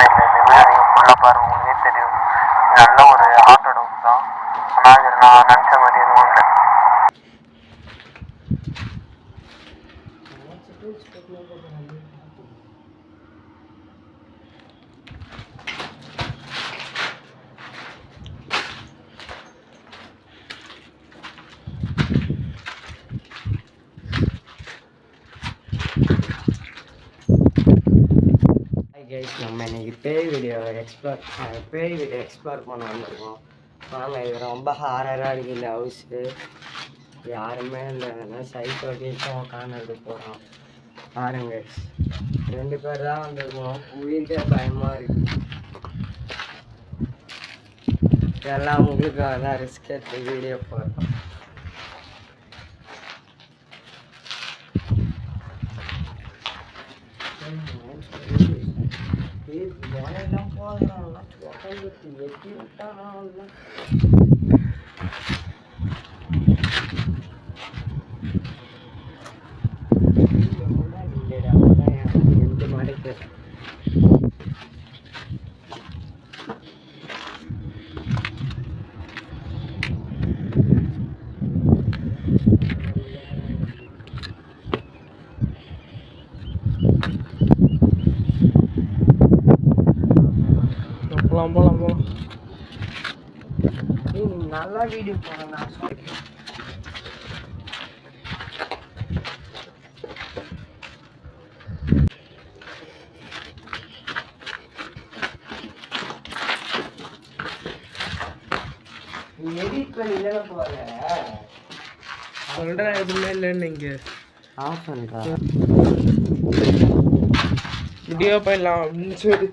இல்லை நீங்கள் ஃபுல்லாக பாருங்கள், உங்களுக்கே தெரியும். நல்ல ஒரு ஆட்டோ டவுன் தான். ஆனால் இதில் நான் நினச்ச மாதிரி எதுவும் இல்லை. நம்ம இன்னைக்கு பேய் வீடியோ எக்ஸ்ப்ளோர் பண்ண வந்திருக்கோம். ஆனால் இது ரொம்ப ஹாரராக இருக்குது. இந்த ஹவுஸு யாருமே இல்லை, சைட் ஓட்டிட்டு உட்காந்து போகிறோம். பாருங்க, 2 பேர் தான் வந்திருக்கோம். உயிருக்கே பயமாக இருக்குது. எல்லாம் உங்களுக்கு தான் ரிஸ்க் எடுத்து வீடியோ போடுறோம். வேலையெல்லாம் போகிறாங்க, வெட்டி விட்டாங்க. போகலாம். நல்லா வீடியோ போகிறேன் நான் சொல்லிக்கிறேன். எடிட் பண்ணி இல்லைன்னா போகிற சொல்கிறேன், எதுவுமே இல்லைன்னு இங்கே ஆஃப் பண்ணுறா வீடியோ போயிடலாம் அப்படின்னு சொல்லி